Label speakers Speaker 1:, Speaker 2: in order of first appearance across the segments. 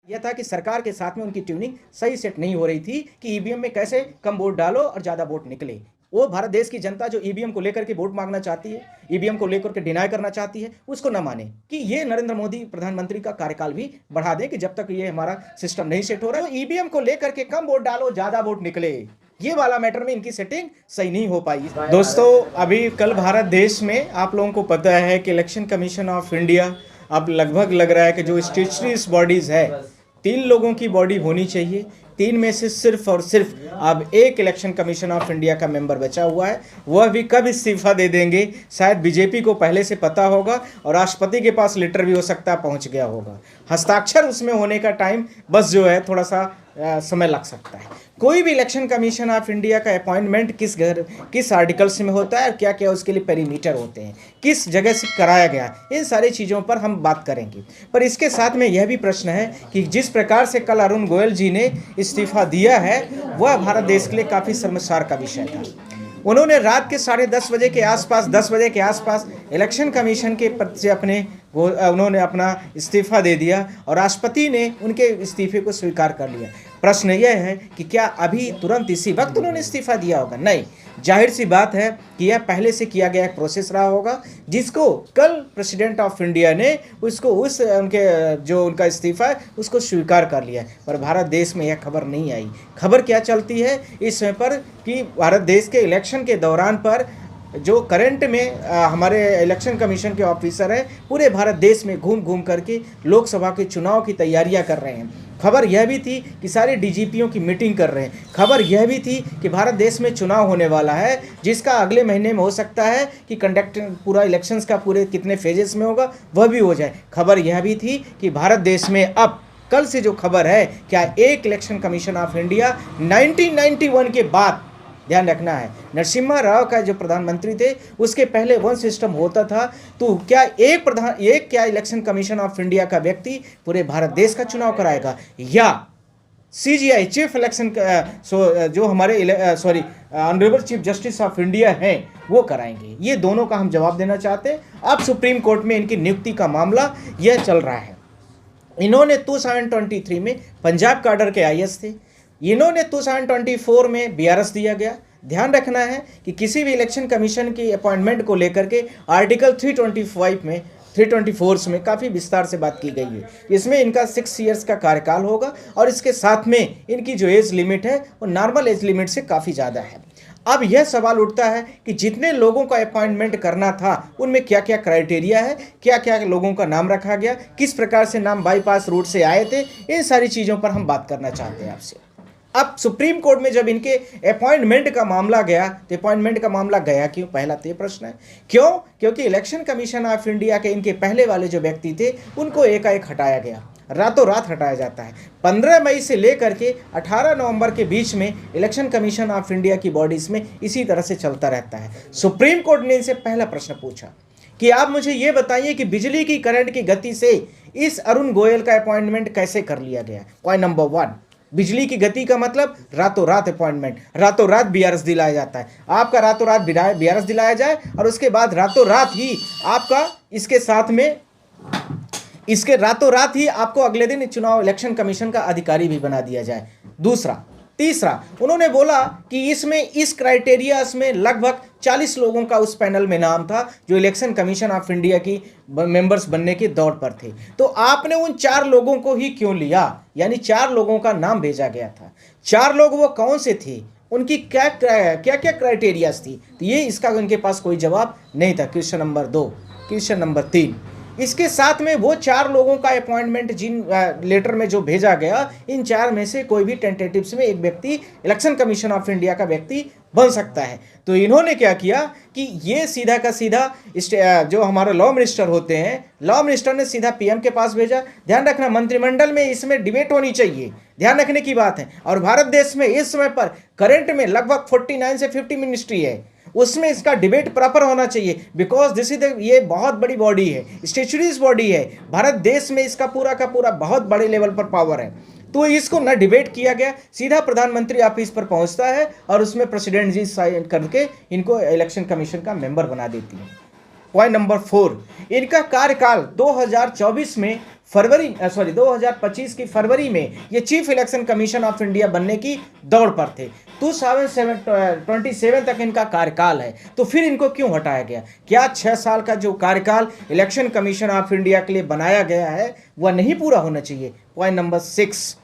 Speaker 1: यह था कि सरकार के साथ में उनकी ट्यूनिंग सही सेट नहीं हो रही थी कि ईवीएम में कैसे कम वोट डालो और ज़्यादा वोट निकले। वो भारत देश की जनता जो ईवीएम को लेकर के वोट मांगना चाहती है, ईवीएम को लेकर के डिनाई करना चाहती है, उसको न माने कि ये नरेंद्र मोदी प्रधानमंत्री का कार्यकाल भी बढ़ा दें कि जब तक ये हमारा सिस्टम नहीं सेट हो रहा है, तो ईवीएम को लेकर के कम वोट डालो ज़्यादा वोट निकले, ये वाला मैटर में इनकी सेटिंग सही नहीं हो पाई। दोस्तों, अभी कल भारत देश में आप लोगों को पता है कि इलेक्शन कमीशन ऑफ इंडिया अब लगभग लग रहा है कि जो स्टेचुटरी बॉडीज है, 3 लोगों की बॉडी होनी चाहिए। 3 में से सिर्फ और सिर्फ अब एक इलेक्शन कमीशन ऑफ इंडिया का मेंबर बचा हुआ है। वह भी कब इस्तीफा दे देंगे, शायद बीजेपी को पहले से पता होगा और राष्ट्रपति के पास लेटर भी हो सकता है पहुंच गया होगा। हस्ताक्षर उसमें होने का टाइम बस जो है थोड़ा सा समय लग सकता है। कोई भी इलेक्शन कमीशन ऑफ इंडिया का अपॉइंटमेंट किस आर्टिकल्स में होता है और क्या क्या उसके लिए पेरीमीटर होते हैं, किस जगह से कराया गया, इन सारी चीज़ों पर हम बात करेंगे। पर इसके साथ में यह भी प्रश्न है कि जिस प्रकार से कल अरुण गोयल जी ने इस्तीफा दिया है, वह भारत देश के लिए काफ़ी शर्मसार का विषय था। उन्होंने रात के 10:30 बजे के आसपास, 10 बजे के आसपास इलेक्शन कमीशन के पद से उन्होंने अपना इस्तीफा दे दिया और राष्ट्रपति ने उनके इस्तीफे को स्वीकार कर लिया। प्रश्न यह है कि क्या अभी तुरंत इसी वक्त उन्होंने इस्तीफा दिया होगा? नहीं, जाहिर सी बात है कि यह पहले से किया गया एक प्रोसेस रहा होगा, जिसको कल प्रेसिडेंट ऑफ इंडिया ने उनका इस्तीफा है उसको स्वीकार कर लिया। पर भारत देश में यह खबर नहीं आई। खबर क्या चलती है इस समय पर कि भारत देश के इलेक्शन के दौरान पर जो करंट में हमारे इलेक्शन कमीशन के ऑफिसर हैं, पूरे भारत देश में घूम घूम करके लोकसभा के चुनाव की तैयारियां कर रहे हैं। खबर यह भी थी कि सारे डीजीपीओं की मीटिंग कर रहे हैं। खबर यह भी थी कि भारत देश में चुनाव होने वाला है, जिसका अगले महीने में हो सकता है कि कंडक्ट पूरा इलेक्शंस का पूरे कितने फेजेस में होगा वह भी हो जाए। खबर यह भी थी कि भारत देश में अब कल से जो खबर है, क्या एक इलेक्शन कमीशन ऑफ इंडिया 1991 के बाद, ध्यान रखना है, नरसिम्हा राव का जो प्रधानमंत्री थे उसके पहले वन सिस्टम होता था, तो क्या एक इलेक्शन कमीशन ऑफ इंडिया का व्यक्ति पूरे भारत देश का चुनाव कराएगा, या सीजीआई चीफ इलेक्शन जो हमारे honourable chief justice of India हैं वो कराएंगे? ये दोनों का हम जवाब देना चाहते हैं। अब सुप्रीम कोर्ट में इनकी नियुक्ति का मामला यह चल रहा है। इन्होंने 2023 में पंजाब काडर के आईएएस थे। इन्होंने 2024 में बीआरएस दिया गया। ध्यान रखना है कि किसी भी इलेक्शन कमीशन की अपॉइंटमेंट को लेकर के आर्टिकल 324 में काफ़ी विस्तार से बात की गई है। इसमें इनका 6 इयर्स का कार्यकाल होगा और इसके साथ में इनकी जो एज लिमिट है वो नॉर्मल एज लिमिट से काफ़ी ज़्यादा है। अब यह सवाल उठता है कि जितने लोगों का अपॉइंटमेंट करना था उनमें क्या क्या क्राइटेरिया है, क्या क्या लोगों का नाम रखा गया, किस प्रकार से नाम बाईपास रूट से आए थे, इन सारी चीज़ों पर हम बात करना चाहते हैं आपसे। अब सुप्रीम कोर्ट में जब इनके अपॉइंटमेंट का मामला गया, तो अपॉइंटमेंट का मामला गया क्यों? पहला तो ये प्रश्न है। क्यों? क्योंकि इलेक्शन कमीशन ऑफ इंडिया के इनके पहले वाले जो व्यक्ति थे उनको एकाएक हटाया गया, रातों रात हटाया जाता है। 15 मई से लेकर के 18 नवंबर के बीच में इलेक्शन कमीशन ऑफ इंडिया की बॉडीज़ में इसी तरह से चलता रहता है। सुप्रीम कोर्ट ने इनसे पहला प्रश्न पूछा कि आप मुझे ये बताइए कि बिजली की करंट की गति से इस अरुण गोयल का अपॉइंटमेंट कैसे कर लिया गया? पॉइंट नंबर 1, बिजली की गति का मतलब रातों रात अपॉइंटमेंट, रातों रात बीआरएस दिलाया जाता है। आपका रातों रात बीआरएस दिलाया जाए और उसके बाद रातों रात ही आपका इसके रातों रात ही आपको अगले दिन चुनाव इलेक्शन कमीशन का अधिकारी भी बना दिया जाए। तीसरा उन्होंने बोला कि इस क्राइटेरिया में लगभग 40 लोगों का उस पैनल में नाम था जो इलेक्शन कमीशन ऑफ इंडिया की मेंबर्स बनने की दौड़ पर थे। तो आपने उन 4 लोगों को ही क्यों लिया? यानी 4 लोगों का नाम भेजा गया था। 4 लोग वो कौन से थे, उनकी क्या क्राइटेरियाज थी? तो ये इसका उनके पास कोई जवाब नहीं था। Question number 2। क्वेश्चन नंबर 3, इसके साथ में वो 4 लोगों का अपॉइंटमेंट जिन लेटर में जो भेजा गया, इन 4 में से कोई भी टेंटेटिव्स में एक व्यक्ति इलेक्शन कमीशन ऑफ इंडिया का व्यक्ति बन सकता है। तो इन्होंने क्या किया कि ये सीधा का सीधा जो हमारे लॉ मिनिस्टर होते हैं, लॉ मिनिस्टर ने सीधा पीएम के पास भेजा। ध्यान रखना, मंत्रिमंडल में इसमें डिबेट होनी चाहिए, ध्यान रखने की बात है। और भारत देश में इस समय पर करंट में लगभग 49 से 50 मिनिस्ट्री है, उसमें इसका डिबेट प्रॉपर होना चाहिए। बिकॉज ये बहुत बड़ी बॉडी है, स्टेचुरीज बॉडी है, भारत देश में इसका पूरा का पूरा बहुत बड़े लेवल पर पावर है। तो इसको न डिबेट किया गया, सीधा प्रधानमंत्री ऑफिस पर पहुंचता है और उसमें प्रेसिडेंट जी साइन करके इनको इलेक्शन कमीशन का मेंबर बना देती है। पॉइंट नंबर 4, इनका कार्यकाल 2024 में 2025 की फरवरी में ये chief election commission of India बनने की दौड़ पर थे। 2027 तक इनका कार्यकाल है, तो फिर इनको क्यों हटाया गया? क्या 6 साल का जो कार्यकाल इलेक्शन कमीशन ऑफ इंडिया के लिए बनाया गया है वह नहीं पूरा होना चाहिए? Point number 6,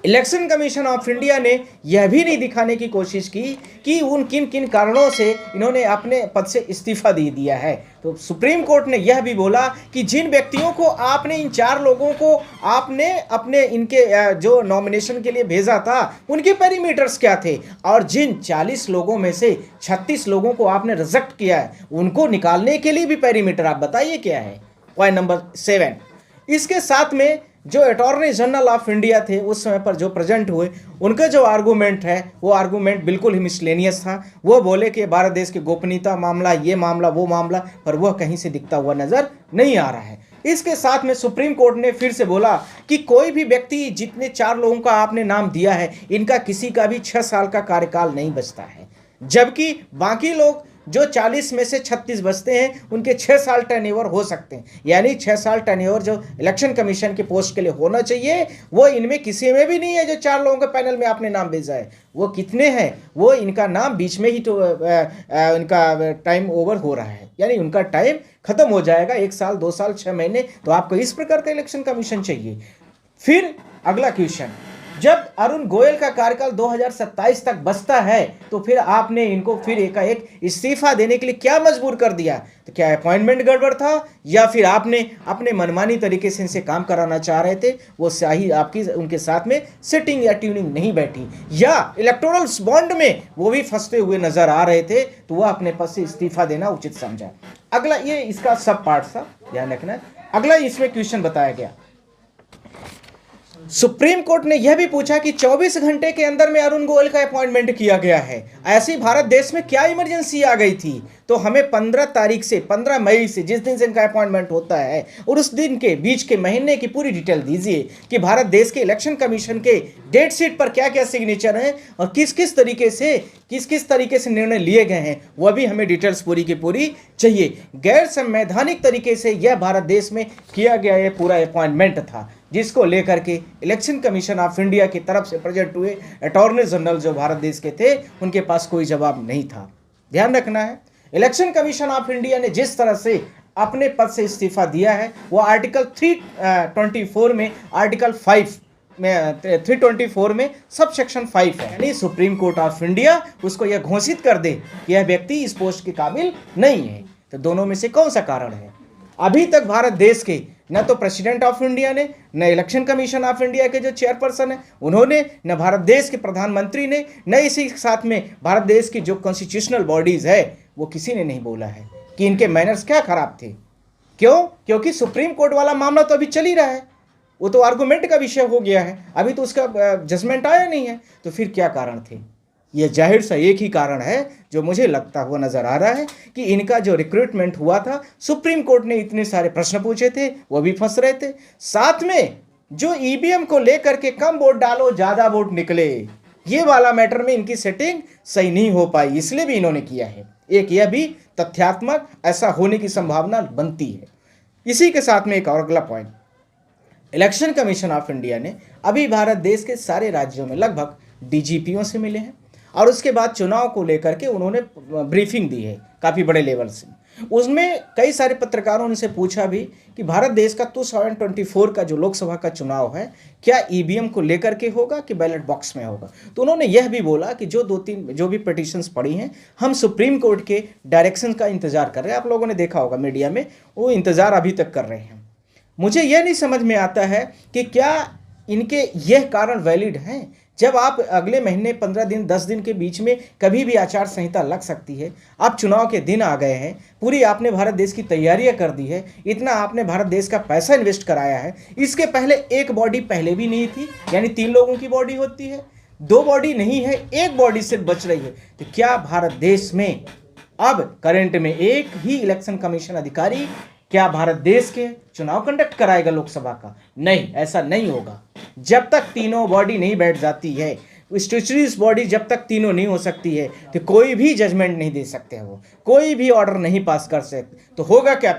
Speaker 1: election commission of India ने यह भी नहीं दिखाने की कोशिश की कि उन किन किन कारणों से इन्होंने अपने पद से इस्तीफा दे दिया है। तो सुप्रीम कोर्ट ने यह भी बोला कि जिन व्यक्तियों को आपने, इन 4 लोगों को आपने अपने इनके जो नॉमिनेशन के लिए भेजा था उनके पैरामीटर्स क्या थे, और जिन 40 लोगों में से 36 लोगों को आपने रिजेक्ट किया है उनको निकालने के लिए भी पैरामीटर आप बताइए क्या है। पॉइंट नंबर 7, इसके साथ में जो अटॉर्नी जनरल ऑफ इंडिया थे उस समय पर जो प्रेजेंट हुए, उनका जो आर्गूमेंट है वो आर्गूमेंट बिल्कुल ही मिसलेनियस था। वो बोले कि भारत देश की गोपनीयता मामला, ये मामला, वो मामला, पर वह कहीं से दिखता हुआ नजर नहीं आ रहा है। इसके साथ में सुप्रीम कोर्ट ने फिर से बोला कि कोई भी व्यक्ति, जितने 4 लोगों का आपने नाम दिया है, इनका किसी का भी 6 साल का कार्यकाल नहीं बचता है, जबकि बाकी लोग जो 40 में से 36 बचते हैं उनके 6 साल टेन्योर हो सकते हैं। यानी 6 साल टेन्योर जो इलेक्शन कमीशन के पोस्ट के लिए होना चाहिए वो इनमें किसी में भी नहीं है। जो 4 लोगों के पैनल में आपने नाम भेजा है वो कितने हैं? वो इनका नाम बीच में ही तो इनका टाइम ओवर हो रहा है, यानी उनका टाइम खत्म हो जाएगा। 1 साल, 2 साल, 6 महीने, तो आपको इस प्रकार का इलेक्शन कमीशन चाहिए। फिर अगला क्वेश्चन, जब अरुण गोयल का कार्यकाल 2027 तक बचता है तो फिर आपने इनको फिर एकाएक इस्तीफा देने के लिए क्या मजबूर कर दिया? तो क्या अपॉइंटमेंट गड़बड़ था, या फिर आपने अपने मनमानी तरीके से इनसे काम कराना चाह रहे थे, वो सही आपकी उनके साथ में सेटिंग या ट्यूनिंग नहीं बैठी, या इलेक्टोरल बॉन्ड में वो भी फंसते हुए नजर आ रहे थे तो वह अपने पद से इस्तीफा देना उचित समझा? अगला, ये इसका सब पार्ट था, ध्यान रखना। अगला इसमें क्वेश्चन बताया गया, सुप्रीम कोर्ट ने यह भी पूछा कि 24 घंटे के अंदर में अरुण गोयल का अपॉइंटमेंट किया गया है, ऐसी भारत देश में क्या इमरजेंसी आ गई थी? तो हमें 15 मई से, जिस दिन से इनका अपॉइंटमेंट होता है, और उस दिन के बीच के महीने की पूरी डिटेल दीजिए कि भारत देश के इलेक्शन कमीशन के डेट शीट पर क्या क्या सिग्नेचर हैं और किस किस तरीके से निर्णय लिए गए हैं, वह भी हमें डिटेल्स पूरी की पूरी चाहिए। गैर संवैधानिक तरीके से यह भारत देश में किया गया ये पूरा अपॉइंटमेंट था, जिसको लेकर के इलेक्शन कमीशन ऑफ इंडिया की तरफ से प्रेजेंट हुए अटॉर्नी जनरल जो भारत देश के थे उनके पास कोई जवाब नहीं था। ध्यान रखना है, इलेक्शन कमीशन ऑफ इंडिया ने जिस तरह से अपने पद से इस्तीफा दिया है वो आर्टिकल 324 में, आर्टिकल 5 में, 324 में सब सेक्शन 5 है, यानी सुप्रीम कोर्ट ऑफ इंडिया उसको यह घोषित कर दे कि यह व्यक्ति इस पोस्ट के काबिल नहीं है। तो दोनों में से कौन सा कारण है? अभी तक भारत देश के न तो प्रेसिडेंट ऑफ इंडिया ने, न इलेक्शन कमीशन ऑफ इंडिया के जो चेयरपर्सन है उन्होंने, न भारत देश के प्रधानमंत्री ने, न इसी के साथ में भारत देश की जो कॉन्स्टिट्यूशनल बॉडीज है वो किसी ने नहीं बोला है कि इनके मैनर्स क्या खराब थे। क्यों? क्योंकि सुप्रीम कोर्ट वाला मामला तो अभी चल ही रहा है, वो तो आर्गूमेंट का विषय हो गया है, अभी तो उसका जजमेंट आया नहीं है। तो फिर क्या कारण थे? ये जाहिर सा एक ही कारण है जो मुझे लगता हुआ नजर आ रहा है कि इनका जो रिक्रूटमेंट हुआ था, सुप्रीम कोर्ट ने इतने सारे प्रश्न पूछे थे, वो भी फंस रहे थे। साथ में जो ईवीएम को लेकर के कम वोट डालो ज्यादा वोट निकले, ये वाला मैटर में इनकी सेटिंग सही नहीं हो पाई, इसलिए भी इन्होंने किया है। एक यह भी तथ्यात्मक ऐसा होने की संभावना बनती है। इसी के साथ में एक और अगला point, election commission of India ने अभी भारत देश के सारे राज्यों में लगभग डीजीपीओं से मिले हैं और उसके बाद चुनाव को लेकर के उन्होंने ब्रीफिंग दी है काफ़ी बड़े लेवल से। उसमें कई सारे पत्रकारों ने से पूछा भी कि भारत देश का 2024 का जो लोकसभा का चुनाव है क्या ईवीएम को लेकर के होगा कि बैलेट बॉक्स में होगा? तो उन्होंने यह भी बोला कि जो भी पिटीशंस पड़ी हैं, हम सुप्रीम कोर्ट के डायरेक्शन का इंतजार कर रहे हैं। आप लोगों ने देखा होगा मीडिया में, वो इंतजार अभी तक कर रहे हैं। मुझे यह नहीं समझ में आता है कि क्या इनके यह कारण वैलिड हैं? जब आप अगले महीने 15 दिन 10 दिन के बीच में कभी भी आचार संहिता लग सकती है, आप चुनाव के दिन आ गए हैं, पूरी आपने भारत देश की तैयारियां कर दी है, इतना आपने भारत देश का पैसा इन्वेस्ट कराया है। इसके पहले एक बॉडी पहले भी नहीं थी, यानी 3 लोगों की बॉडी होती है, 2 बॉडी नहीं है, 1 बॉडी सिर्फ बच रही है। तो क्या भारत देश में अब करंट में एक ही इलेक्शन कमीशन अधिकारी क्या भारत देश के चुनाव कंडक्ट कराएगा लोकसभा का? नहीं, ऐसा नहीं होगा। जब तक तीनों बॉडी नहीं बैठ जाती है, स्टैट्यूटरी बॉडी जब तक तीनों नहीं हो सकती है, तो कोई भी जजमेंट नहीं दे सकते हैं, वो कोई भी ऑर्डर नहीं पास कर सकते। तो होगा क्या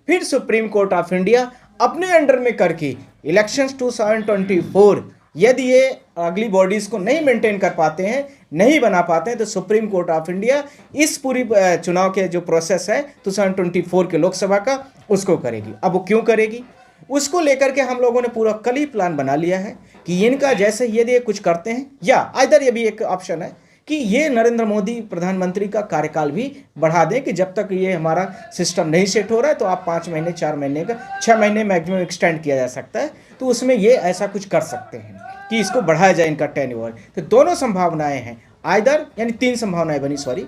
Speaker 1: फिर सुप्रीम कोर्ट ऑफ इंडिया अपने अंडर में करके इलेक्शंस 2024 यदि ये अगली बॉडीज को नहीं मेंटेन कर पाते हैं, नहीं बना पाते हैं, तो सुप्रीम कोर्ट ऑफ इंडिया इस पूरी चुनाव के जो प्रोसेस है 2024 के लोकसभा का, उसको करेगी। अब वो क्यों करेगी, उसको लेकर के हम लोगों ने पूरा कल ही प्लान बना लिया है कि इनका जैसे यदि ये कुछ करते हैं, या आइदर ये भी एक ऑप्शन है कि ये नरेंद्र मोदी प्रधानमंत्री का कार्यकाल भी बढ़ा दें कि जब तक ये हमारा सिस्टम नहीं सेट हो रहा है तो आप 5 महीने 4 महीने का 6 महीने मैक्सिमम एक्सटेंड किया जा सकता है, तो उसमें ये ऐसा कुछ कर सकते हैं कि इसको बढ़ाया जाए इनका टेन्योर। तो दोनों संभावनाएं हैं, आइदर यानी 3 संभावनाएं बनी, सॉरी।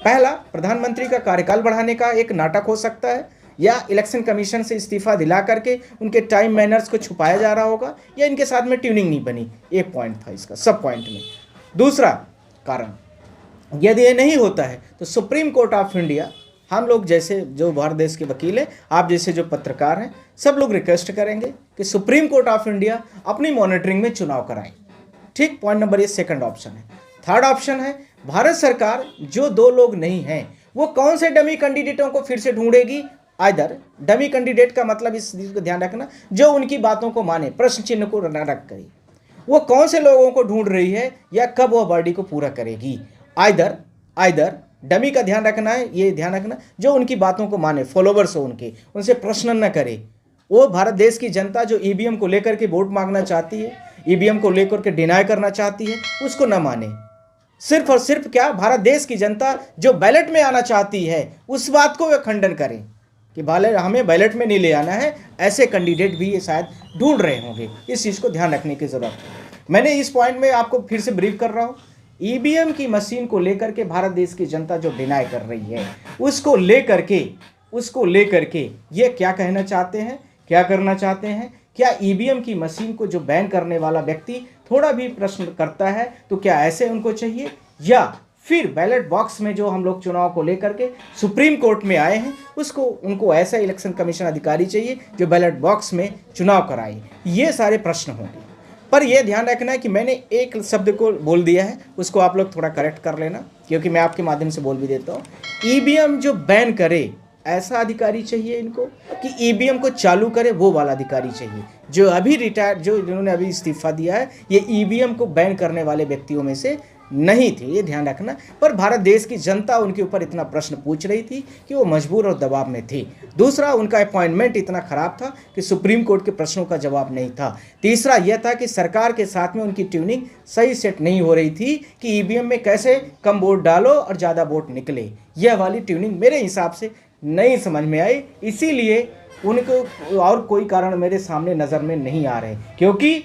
Speaker 1: पहला, प्रधानमंत्री का कार्यकाल बढ़ाने का एक नाटक हो सकता है, या इलेक्शन कमीशन से इस्तीफा दिला करके उनके टाइम मैनर्स को छुपाया जा रहा होगा, या इनके साथ में ट्यूनिंग नहीं बनी। एक पॉइंट था इसका सब पॉइंट में। दूसरा कारण, यदि ये नहीं होता है तो सुप्रीम कोर्ट ऑफ इंडिया, हम लोग जैसे जो भारत देश के वकील हैं, आप जैसे जो पत्रकार हैं, सब लोग रिक्वेस्ट करेंगे कि सुप्रीम कोर्ट ऑफ इंडिया अपनी मॉनिटरिंग में चुनाव कराएं। ठीक, पॉइंट नंबर, ये सेकंड ऑप्शन है। थर्ड ऑप्शन है, भारत सरकार जो 2 लोग नहीं हैं वो कौन से डमी कैंडिडेटों को फिर से ढूंढेगी। आइदर डमी कैंडिडेट का मतलब इस चीज को ध्यान रखना, जो उनकी बातों को माने, प्रश्न चिन्ह को न रख करे, वो कौन से लोगों को ढूंढ रही है या कब वो बॉडी को पूरा करेगी। आइदर डमी का ध्यान रखना है, ये ध्यान रखना जो उनकी बातों को माने, फॉलोवर्स हो उनके, उनसे प्रश्न न करे। वो भारत देश की जनता जो ईवीएम को लेकर के वोट मांगना चाहती है, ईवीएम को लेकर के डिनाई करना चाहती है, उसको न माने। सिर्फ और सिर्फ क्या, भारत देश की जनता जो बैलेट में आना चाहती है उस बात को वे खंडन करें कि हमें बैलेट में नहीं ले आना है। ऐसे कैंडिडेट भी ये शायद ढूंढ रहे होंगे, इस चीज़ को ध्यान रखने की ज़रूरत है। मैंने इस पॉइंट में आपको फिर से ब्रीफ कर रहा हूँ, ईवीएम की मशीन को लेकर के भारत देश की जनता जो डिनाई कर रही है, उसको लेकर के ये क्या कहना चाहते हैं, क्या करना चाहते हैं। क्या ईवीएम की मशीन को जो बैन करने वाला व्यक्ति थोड़ा भी प्रश्न करता है तो क्या ऐसे उनको चाहिए, या फिर बैलेट बॉक्स में जो हम लोग चुनाव को लेकर के सुप्रीम कोर्ट में आए हैं उनको ऐसा इलेक्शन कमीशन अधिकारी चाहिए जो बैलेट बॉक्स में चुनाव कराए। ये सारे प्रश्न होंगे। पर यह ध्यान रखना है कि मैंने एक शब्द को बोल दिया है, उसको आप लोग थोड़ा करेक्ट कर लेना, क्योंकि मैं आपके माध्यम से बोल भी देता हूँ। ईवीएम जो बैन करे ऐसा अधिकारी चाहिए इनको, कि ईवीएम को चालू करे वो वाला अधिकारी चाहिए। जो अभी रिटायर्ड, जो जिन्होंने अभी इस्तीफा दिया है, ये ईवीएम को बैन करने वाले व्यक्तियों में से नहीं थे, ये ध्यान रखना। पर भारत देश की जनता उनके ऊपर इतना प्रश्न पूछ रही थी कि वो मजबूर और दबाव में थे। दूसरा, उनका अपॉइंटमेंट इतना खराब था कि सुप्रीम कोर्ट के प्रश्नों का जवाब नहीं था। तीसरा यह था कि सरकार के साथ में उनकी ट्यूनिंग सही सेट नहीं हो रही थी कि ईवीएम में कैसे कम वोट डालो और ज़्यादा वोट निकले। यह वाली ट्यूनिंग मेरे हिसाब से नहीं समझ में आई, इसीलिए उनको और कोई कारण मेरे सामने नज़र में नहीं आ रहे, क्योंकि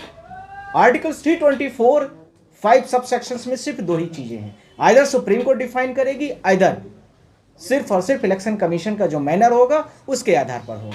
Speaker 1: आर्टिकल 324 5 सब सेक्शंस में सिर्फ 2 ही चीजें हैं। आइदर सुप्रीम कोर्ट डिफाइन करेगी, आइदर सिर्फ और सिर्फ इलेक्शन कमीशन का जो मैनर होगा उसके आधार पर होगा।